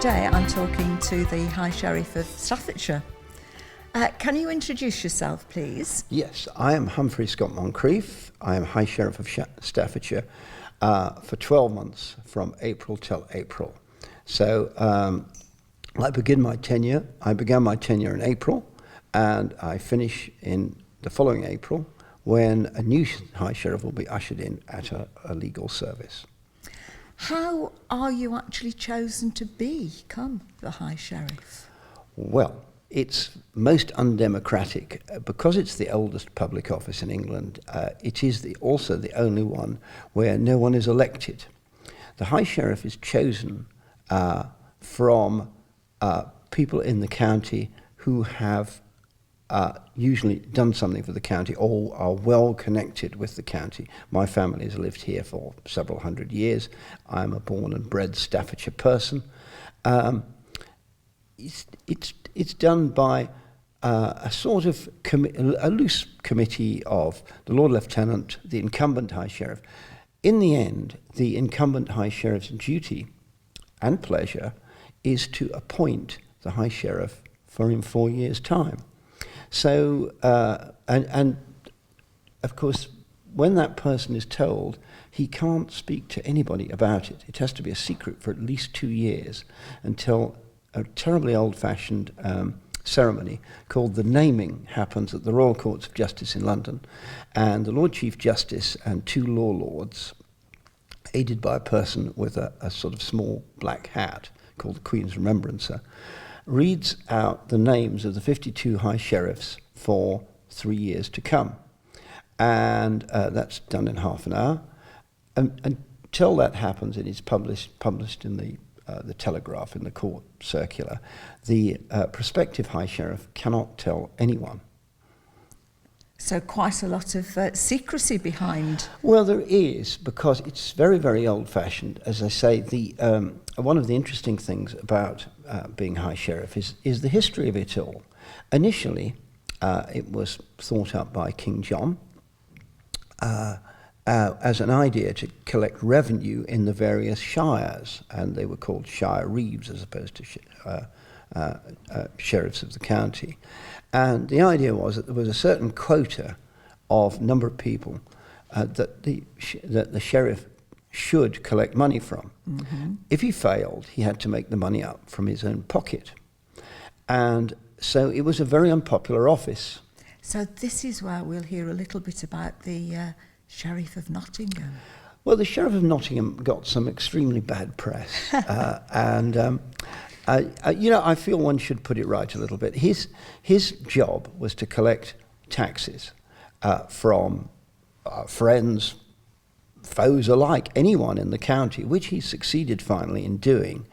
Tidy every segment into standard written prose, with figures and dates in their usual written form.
Today I'm talking to the High Sheriff of Staffordshire. Can you introduce yourself, please? Yes, I am Humphrey Scott-Moncrieff. I am High Sheriff of Staffordshire for 12 months from April till April. So I began my tenure in April, and I finish in the following April when a new High Sheriff will be ushered in at a legal service. How are you actually chosen to become the High Sheriff? Well, it's most undemocratic. Because it's the oldest public office in England, it is also the only one where no one is elected. The High Sheriff is chosen from people in the county who have usually done something for the county or are well connected with the county. My family has lived here for several hundred years. I'm a born and bred Staffordshire person. It's done by a sort of a loose committee of the Lord Lieutenant, the incumbent High Sheriff. In the end, the incumbent High Sheriff's duty and pleasure is to appoint the High Sheriff in 4 years' time. So, and of course, when that person is told, he can't speak to anybody about it. It has to be a secret for at least 2 years until a terribly old-fashioned ceremony called the naming happens at the Royal Courts of Justice in London. And the Lord Chief Justice and 2 law lords, aided by a person with a sort of small black hat called the Queen's Remembrancer, reads out the names of the 52 High Sheriffs for 3 years to come. And that's done in half an hour. And until that happens, it is published in the Telegraph, in the court circular. The prospective High Sheriff cannot tell anyone. So quite a lot of secrecy behind. Well, there is, because it's very, very old-fashioned. As I say, one of the interesting things about being High Sheriff is the history of it all. Initially, it was thought up by King John as an idea to collect revenue in the various shires, and they were called shire reeves as opposed to sheriffs of the county. And the idea was that there was a certain quota of number of people that the sheriff should collect money from. Mm-hmm. If he failed, he had to make the money up from his own pocket. And so it was a very unpopular office. So this is where we'll hear a little bit about the Sheriff of Nottingham. Well, the Sheriff of Nottingham got some extremely bad press. I feel one should put it right a little bit. His job was to collect taxes from friends, foes alike, anyone in the county, which he succeeded finally in doing.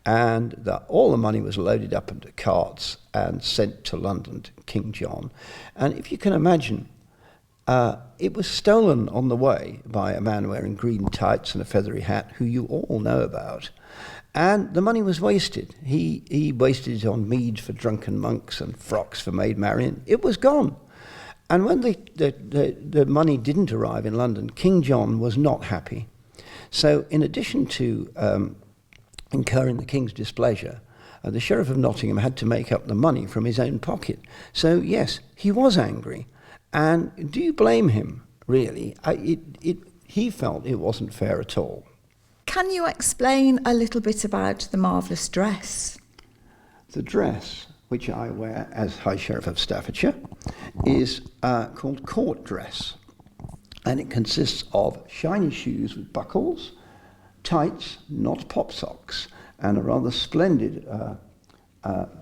And all the money was loaded up into carts and sent to London to King John. And if you can imagine, it was stolen on the way by a man wearing green tights and a feathery hat, who you all know about. And the money was wasted. He wasted it on mead for drunken monks and frocks for Maid Marian. It was gone. And when the money didn't arrive in London, King John was not happy. So in addition to incurring the King's displeasure, the Sheriff of Nottingham had to make up the money from his own pocket. So yes, he was angry. And do you blame him, really? He felt it wasn't fair at all. Can you explain a little bit about the marvellous dress? The dress, which I wear as High Sheriff of Staffordshire, is called court dress. And it consists of shiny shoes with buckles, tights, not pop socks, and a rather splendid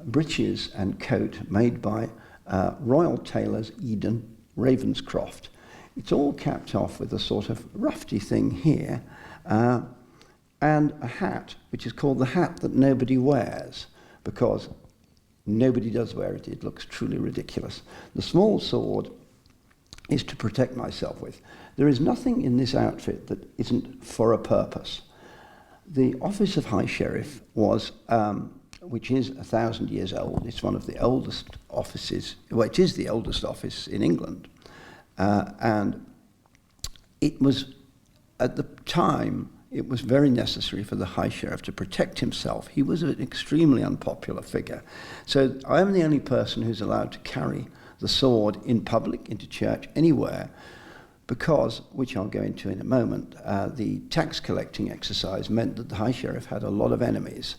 breeches and coat made by Royal Tailors Eden Ravenscroft. It's all capped off with a sort of rufty thing here, and a hat, which is called the hat that nobody wears, because nobody does wear it. It looks truly ridiculous. The small sword is to protect myself with. There is nothing in this outfit that isn't for a purpose. The office of High Sheriff was, which is 1,000 years old. It's one of the oldest offices. Well, it is the oldest office in England. And it was, at the time, it was very necessary for the High Sheriff to protect himself. He was an extremely unpopular figure. So I am the only person who's allowed to carry the sword in public, into church, anywhere, because, which I'll go into in a moment, the tax collecting exercise meant that the High Sheriff had a lot of enemies.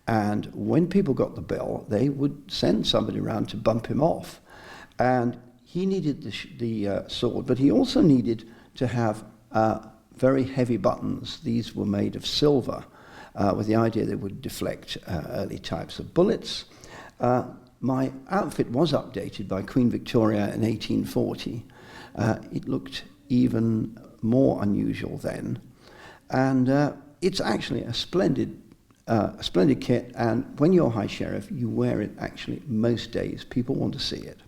And when people got the bill, they would send somebody around to bump him off. And he needed the sword, but he also needed to have very heavy buttons. These were made of silver, with the idea they would deflect early types of bullets. My outfit was updated by Queen Victoria in 1840. It looked even more unusual then. And it's actually a splendid kit, and when you're High Sheriff, you wear it actually most days. People want to see it.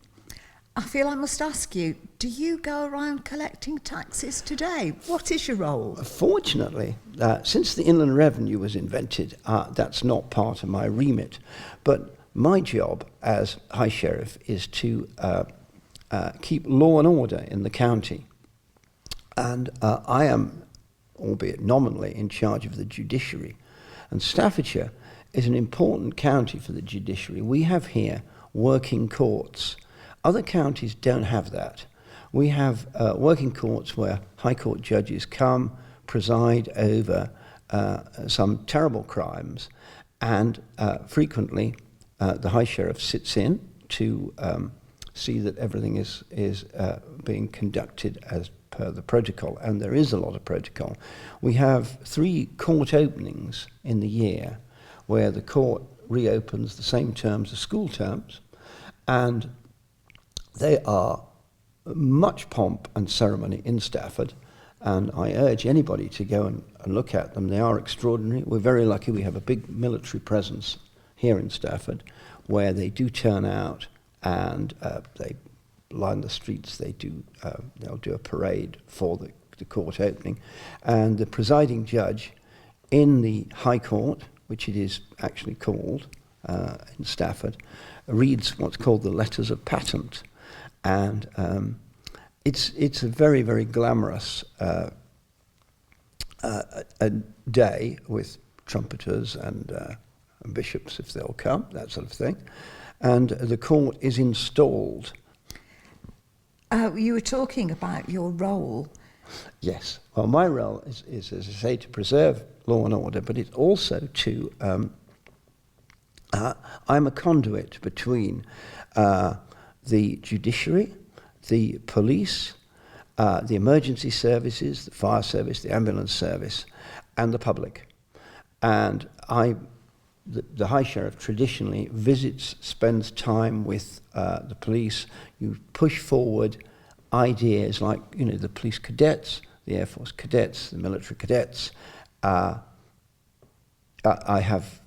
I feel I must ask you, do you go around collecting taxes today? What is your role? Fortunately, since the Inland Revenue was invented, that's not part of my remit. But my job as High Sheriff is to keep law and order in the county. And I am, albeit nominally, in charge of the judiciary. And Staffordshire is an important county for the judiciary. We have here working courts. Other counties don't have that. We have working courts where High Court judges come, preside over some terrible crimes, and frequently the High Sheriff sits in to see that everything is being conducted as per the protocol, and there is a lot of protocol. We have 3 court openings in the year where the court reopens the same terms as school terms, and they are much pomp and ceremony in Stafford, and I urge anybody to go and look at them. They are extraordinary. We're very lucky we have a big military presence here in Stafford where they do turn out, and they line the streets. They'll do a parade for the court opening, and the presiding judge in the High Court, which it is actually called in Stafford, reads what's called the letters of patent, and it's a very, very glamorous a day with trumpeters and bishops, if they'll come, that sort of thing, and the court is installed. You were talking about your role. Yes. Well, my role is, as I say, to preserve law and order, but it's also to... I'm a conduit between the judiciary, the police, the emergency services, the fire service, the ambulance service, and the public. And the High Sheriff traditionally visits, spends time with the police. You push forward ideas like, the police cadets, the Air Force cadets, the military cadets. I have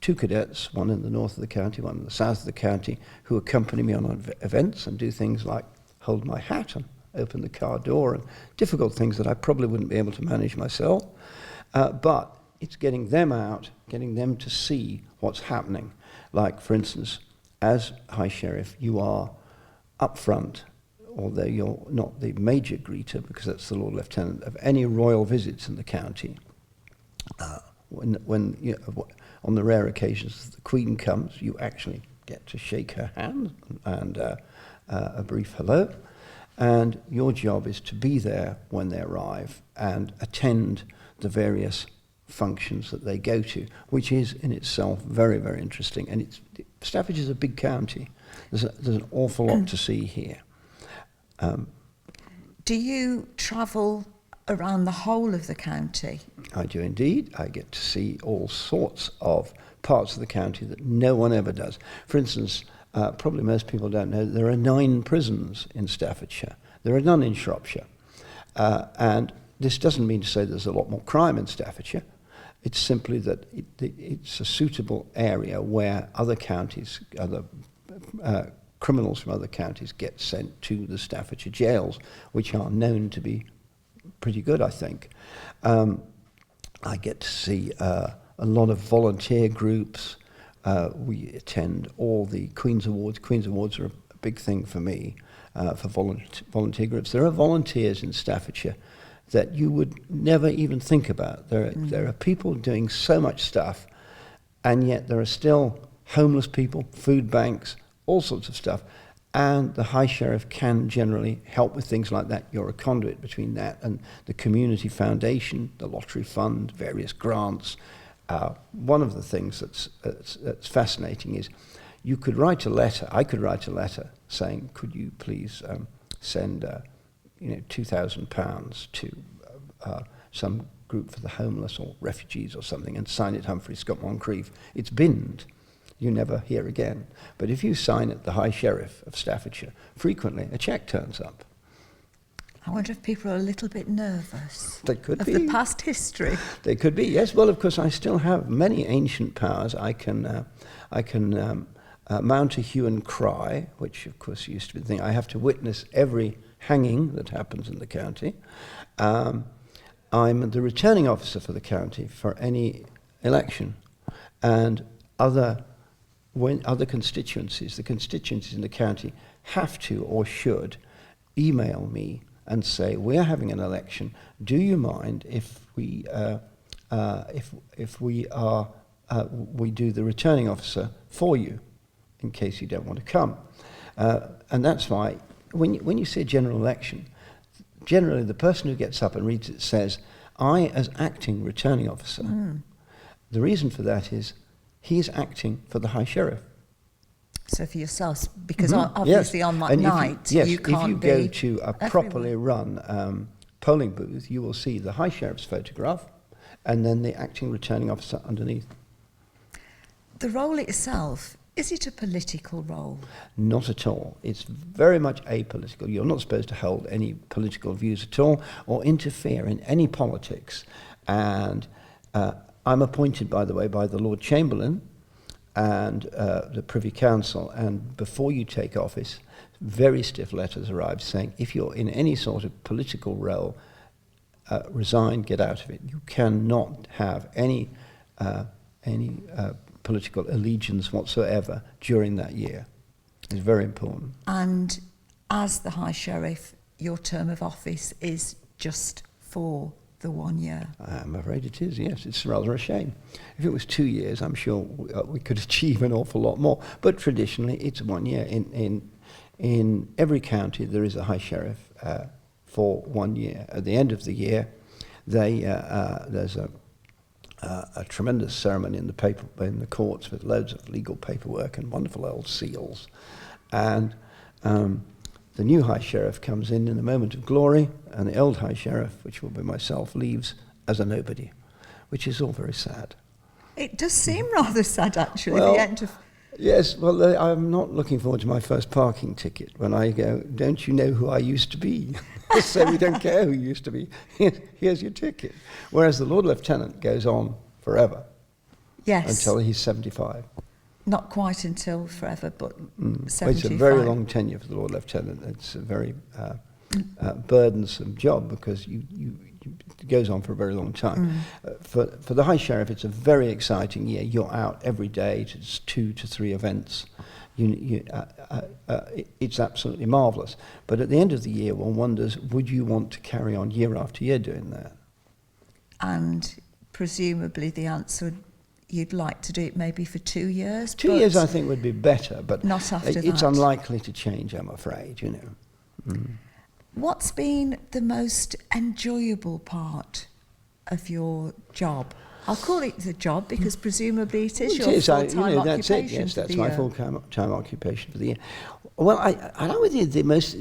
2 cadets, one in the north of the county, one in the south of the county, who accompany me on events and do things like hold my hat and open the car door, and difficult things that I probably wouldn't be able to manage myself. But it's getting them out, getting them to see what's happening. Like, for instance, as High Sheriff, you are up front, although you're not the major greeter, because that's the Lord Lieutenant, of any royal visits in the county. When on the rare occasions the Queen comes, you actually get to shake her hand and a brief hello. And your job is to be there when they arrive and attend the various functions that they go to, which is in itself very, very interesting. And Staffordshire is a big county. There's an awful lot to see here. Do you travel around the whole of the county? I do indeed. I get to see all sorts of parts of the county that no one ever does. For instance, probably most people don't know that there are 9 prisons in Staffordshire. There are none in Shropshire. And this doesn't mean to say there's a lot more crime in Staffordshire. It's simply that it's a suitable area where other counties, criminals from other counties get sent to the Staffordshire jails, which are known to be pretty good, I think. I get to see a lot of volunteer groups. We attend all the Queen's Awards. Queen's Awards are a big thing for me, for volunteer groups. There are volunteers in Staffordshire that you would never even think about. There are people doing so much stuff, and yet there are still homeless people, food banks, all sorts of stuff. And the High Sheriff can generally help with things like that. You're a conduit between that and the community foundation, the lottery fund, various grants. One of the things that's fascinating is you could write a letter. I could write a letter saying, "Could you please send £2,000 to some group for the homeless or refugees or something," and sign it Humphrey Scott-Moncrieff. It's binned. You never hear again. But if you sign it, the High Sheriff of Staffordshire, frequently a cheque turns up. I wonder if people are a little bit nervous They could of be. the past history. They could be, yes. Well, of course, I still have many ancient powers. I can mount a hue and cry, which, of course, used to be the thing. I have to witness every hanging that happens in the county. I'm the returning officer for the county for any election, and other constituencies, the constituencies in the county have to or should email me and say, "We're having an election. Do you mind if we do the returning officer for you, in case you don't want to come?" And that's why when you say general election, generally the person who gets up and reads it says, "I, as acting returning officer." The reason for that is he's acting for the High Sheriff. So for yourselves, because obviously on that night, you can't if you be go to a everywhere. properly run polling booth, you will see the High Sheriff's photograph and then the acting returning officer underneath. The role itself, is it a political role? Not at all. It's very much apolitical. You're not supposed to hold any political views at all or interfere in any politics. And I'm appointed, by the way, by the Lord Chamberlain and the Privy Council, and before you take office, very stiff letters arrive saying, if you're in any sort of political role, resign, get out of it. You cannot have any political allegiance whatsoever during that year. It's very important. And as the High Sheriff, your term of office is just for the 1 year? I'm afraid it is, yes. It's rather a shame. If it was 2 years, I'm sure we could achieve an awful lot more. But traditionally, it's 1 year. In every county, there is a High Sheriff for 1 year. At the end of the year, there's a tremendous ceremony in the courts with loads of legal paperwork and wonderful old seals. And the new High Sheriff comes in a moment of glory, and the old High Sheriff, which will be myself, leaves as a nobody, which is all very sad. It does seem rather sad, actually, Well, the end of... Yes, well, I'm not looking forward to my first parking ticket when I go, "Don't you know who I used to be?" So we don't care who you used to be. Here's your ticket. Whereas the Lord Lieutenant goes on forever. Yes. Until he's 75. Not quite until forever, but 75. Well, it's a very long tenure for the Lord Lieutenant. It's a very burdensome job because it goes on for a very long time. For the High Sheriff, it's a very exciting year. You're out every day to 2 to 3 events. It's absolutely marvellous. But at the end of the year, one wonders, would you want to carry on year after year doing that? And presumably the answer, you'd like to do it maybe for 2 years? 2 years, I think, would be better, but not after it's that. unlikely to change, I'm afraid, you know. What's been the most enjoyable part of your job? I'll call it the job because presumably it is your full-time occupation. That's it. Yes, that's my full-time occupation for the year. Well, I know with you the most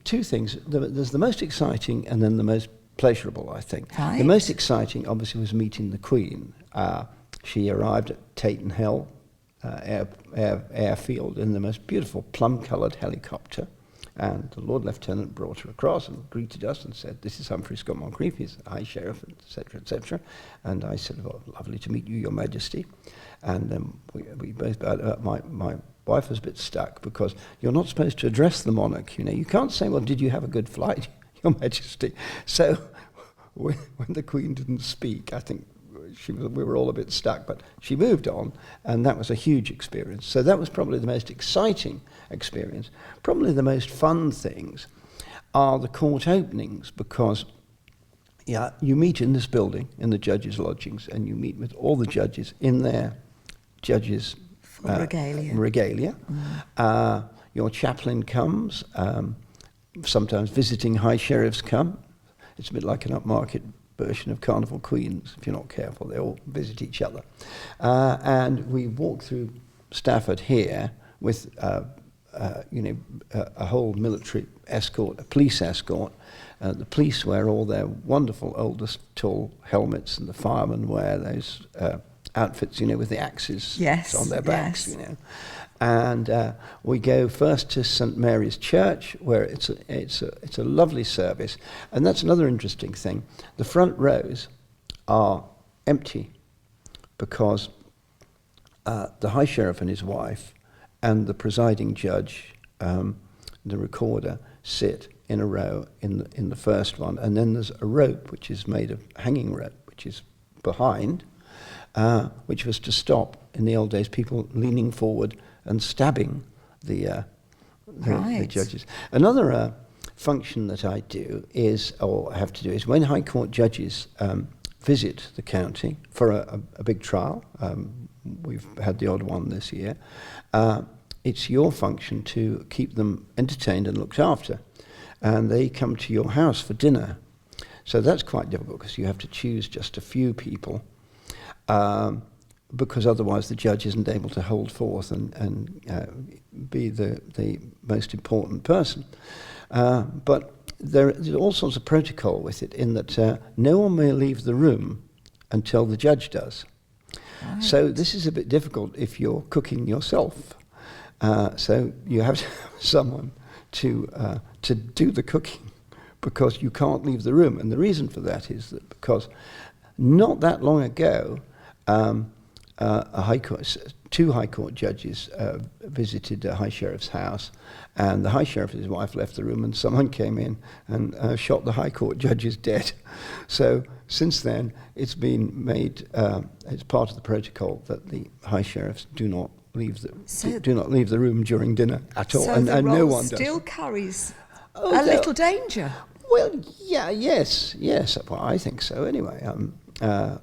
two things. There's the most exciting and then the most pleasurable, I think. Right. The most exciting, obviously, was meeting the Queen. She arrived at Taton Hill airfield in the most beautiful plum-coloured helicopter. And the Lord Lieutenant brought her across and greeted us and said, "This is Humphrey Scott-Moncrieff, he's High Sheriff," etc., etc. And I said, "Well, lovely to meet you, Your Majesty." And we both, my wife was a bit stuck because you're not supposed to address the monarch, you know. You can't say, "Well, did you have a good flight, Your Majesty?" So when the Queen didn't speak, I think we were all a bit stuck, but she moved on, and that was a huge experience. So that was probably the most exciting experience. Probably the most fun things are the court openings, because Yeah, you meet in this building, in the judges' lodgings, and you meet with all the judges in their judges' regalia. Your chaplain comes, sometimes visiting high sheriffs come. It's a bit like an upmarket version of Carnival Queens. If you're not careful, they all visit each other. And we walk through Stafford here with a whole military escort, a police escort. The police wear all their wonderful oldest tall helmets, and the firemen wear those outfits, with the axes on their backs, And we go first to St Mary's Church, where it's a lovely service, and that's another interesting thing. The front rows are empty because the High Sheriff and his wife and the presiding judge, the recorder, sit in a row in the first one, and then there's a rope which is made of hanging rope, which is behind, which was to stop in the old days people leaning forward and stabbing the judges. Another function that I do is when High Court judges visit the county for a big trial. We've had the odd one this year. It's your function to keep them entertained and looked after. And they come to your house for dinner. So that's quite difficult because you have to choose just a few people, because otherwise the judge isn't able to hold forth and be the most important person. But there's all sorts of protocol with it, in that no one may leave the room until the judge does. Right. So this is a bit difficult if you're cooking yourself. So you have to have someone to do the cooking, because you can't leave the room. And the reason for that is that because not that long ago, two High Court judges visited a High Sheriff's house, and the High Sheriff and his wife left the room, and someone came in and shot the High Court judges dead. So since then, it's been made, it's part of the protocol that the High Sheriffs do not leave the room during dinner at all, and no one does. Still carries a little danger. Well, yes. Well, I think so. Anyway, a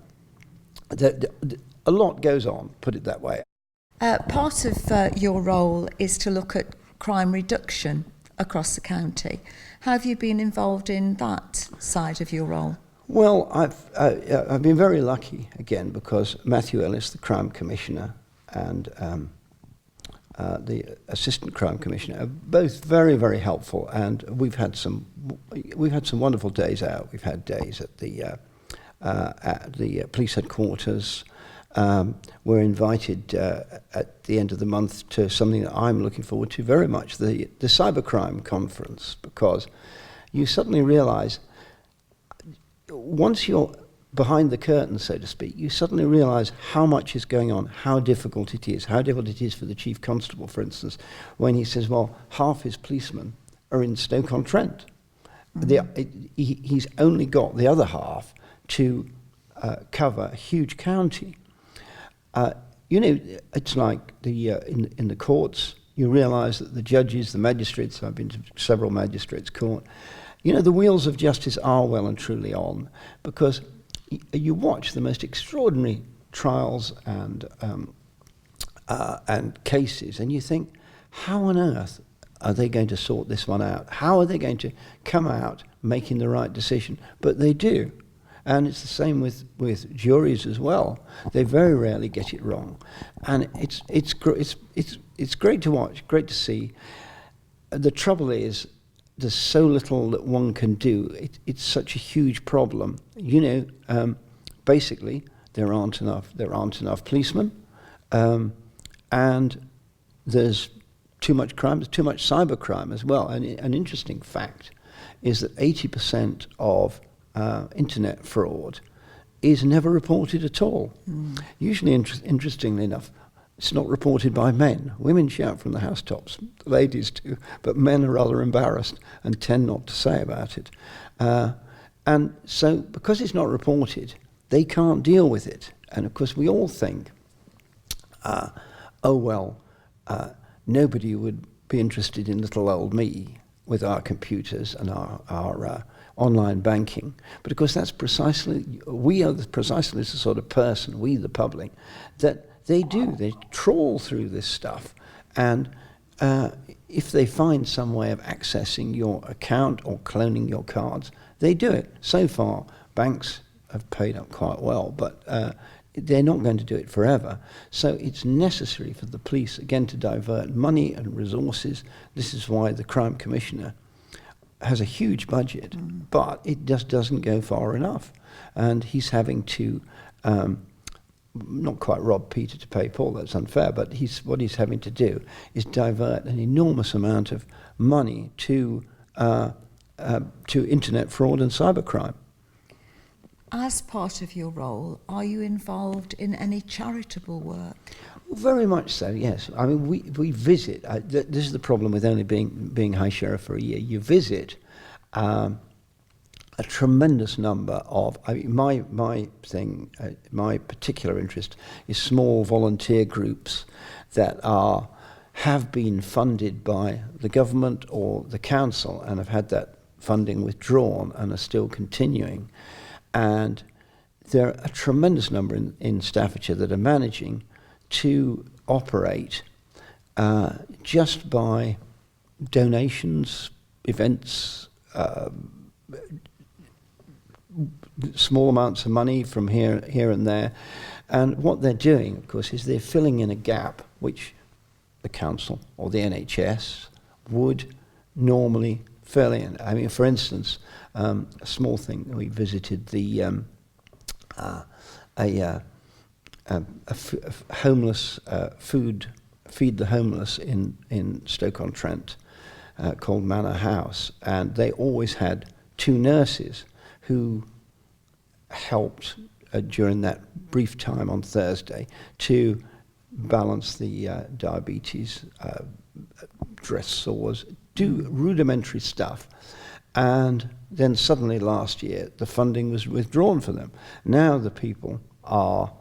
lot goes on. Put it that way. Part of your role is to look at crime reduction across the county. Have you been involved in that side of your role? Well, I've been very lucky again, because Matthew Ellis, the Crime Commissioner, and the Assistant Crime Commissioner are both very, very helpful, and we've had some wonderful days out. We've had days at the police headquarters. We're invited at the end of the month to something that I'm looking forward to very much, the cybercrime conference, because you suddenly realise, once you're behind the curtain, so to speak, you suddenly realise how much is going on, how difficult it is for the Chief Constable, for instance, when he says, well, half his policemen are in Stoke-on-Trent. Mm-hmm. He's only got the other half to cover a huge county. It's like in the courts, you realise that the judges, the magistrates, I've been to several magistrates' court, the wheels of justice are well and truly on, because you watch the most extraordinary trials and cases, and you think, how on earth are they going to sort this one out? How are they going to come out making the right decision? But they do. And it's the same with juries as well. They very rarely get it wrong, and it's great to watch, great to see. The trouble is, there's so little that one can do. It's such a huge problem. Basically, there aren't enough policemen, and there's too much crime. There's too much cybercrime as well. And an interesting fact is that 80% of internet fraud is never reported at all. Usually, interestingly enough, it's not reported by men. Women shout from the housetops, the ladies do, but men are rather embarrassed and tend not to say about it. And so, because it's not reported, they can't deal with it. And of course, we all think, nobody would be interested in little old me. with our computers and our online banking. But of course, that's precisely, we are precisely the sort of person, we the public, that they trawl through this stuff, and if they find some way of accessing your account or cloning your cards, they do it. So far, banks have paid up quite well, but they're not going to do it forever. So it's necessary for the police, again, to divert money and resources. This is why the Crime Commissioner has a huge budget, but it just doesn't go far enough. And he's having to, not quite rob Peter to pay Paul, that's unfair, but what he's having to do is divert an enormous amount of money to internet fraud and cybercrime. As part of your role, are you involved in any charitable work? Very much so, yes. I mean, we visit. This is the problem with only being High Sheriff for a year. You visit a tremendous number of. I mean, my particular interest is small volunteer groups that have been funded by the government or the council and have had that funding withdrawn and are still continuing. And there are a tremendous number in Staffordshire that are managing to operate just by donations, events, small amounts of money from here and there. And what they're doing, of course, is they're filling in a gap which the council or the NHS would normally fill in. I mean, for instance, a small thing, we visited the homeless feed the homeless in Stoke-on-Trent called Manor House, and they always had two nurses who helped during that brief time on Thursday to balance the diabetes, dress sores, do rudimentary stuff. And then suddenly last year, the funding was withdrawn for them. Now the people are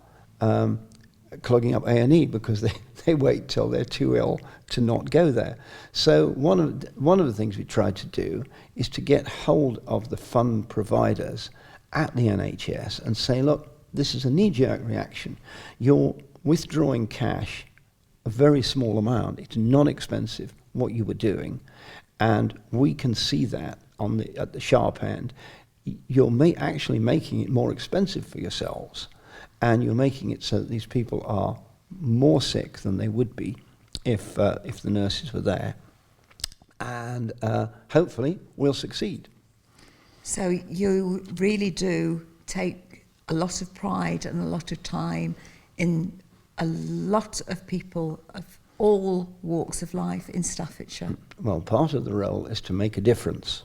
clogging up A&E because they wait till they're too ill to not go there. So one of the things we tried to do is to get hold of the fund providers at the NHS and say, look, this is a knee-jerk reaction. You're withdrawing cash, a very small amount. It's not expensive, what you were doing, and we can see that at the sharp end. You're actually making it more expensive for yourselves, and you're making it so that these people are more sick than they would be if the nurses were there, and hopefully we'll succeed. So you really do take a lot of pride and a lot of time in a lot of people of all walks of life in Staffordshire. Well, part of the role is to make a difference.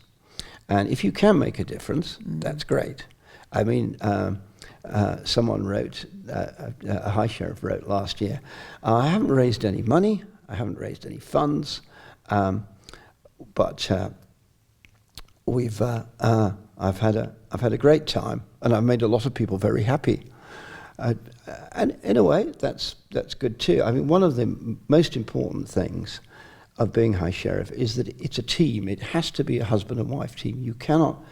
And if you can make a difference, that's great. I mean, someone wrote, a High Sheriff wrote last year, I haven't raised any money, I haven't raised any funds, but I've had a great time, and I've made a lot of people very happy. And in a way, that's good too. I mean, one of the most important things of being High Sheriff is that it's a team. It has to be a husband and wife team. You cannot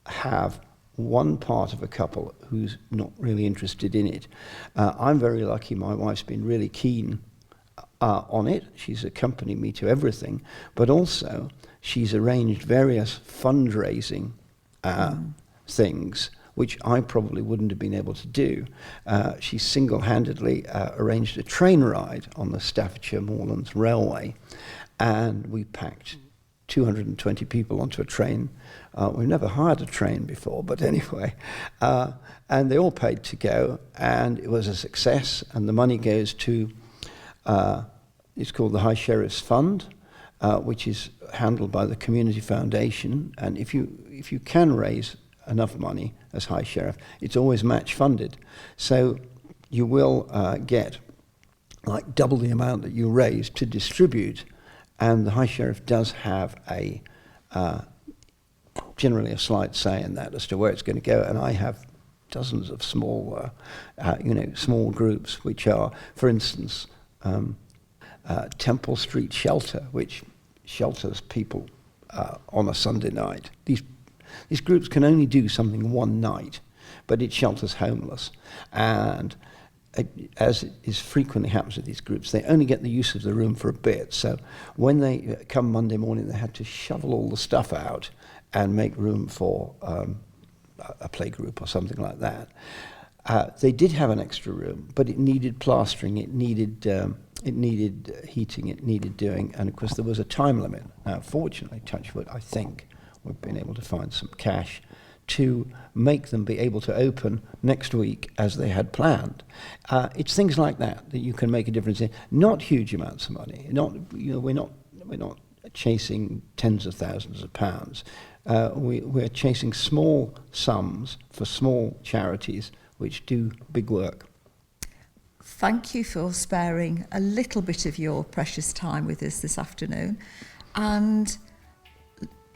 have one part of a couple who's not really interested in it. I'm very lucky. My wife's been really keen on it. She's accompanied me to everything, but also she's arranged various fundraising things which I probably wouldn't have been able to do. She single-handedly arranged a train ride on the Staffordshire Moorlands Railway, and we packed 220 people onto a train. We've never hired a train before, but anyway. And they all paid to go, and it was a success, and the money goes to, it's called the High Sheriff's Fund, which is handled by the Community Foundation, and if you can raise enough money as High Sheriff, it's always match funded. So you will get like double the amount that you raise to distribute, and the High Sheriff does have generally a slight say in that as to where it's going to go. And I have dozens of small groups which are, for instance, Temple Street Shelter, which shelters people on a Sunday night. These groups can only do something one night, but it shelters homeless. And as is frequently happens with these groups, they only get the use of the room for a bit. So when they come Monday morning, they had to shovel all the stuff out and make room for a play group or something like that. They did have an extra room, but it needed plastering, it needed heating, it needed doing, and of course there was a time limit. Now, fortunately, touch wood, I think we've been able to find some cash to make them be able to open next week as they had planned. It's things like that you can make a difference in. Not huge amounts of money. We're not chasing tens of thousands of pounds. We're chasing small sums for small charities which do big work. Thank you for sparing a little bit of your precious time with us this afternoon, and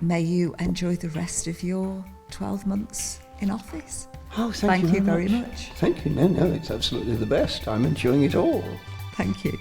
may you enjoy the rest of your 12 months in office. Oh, thank you very much. Thank you. No, it's absolutely the best. I'm enjoying it all. Thank you.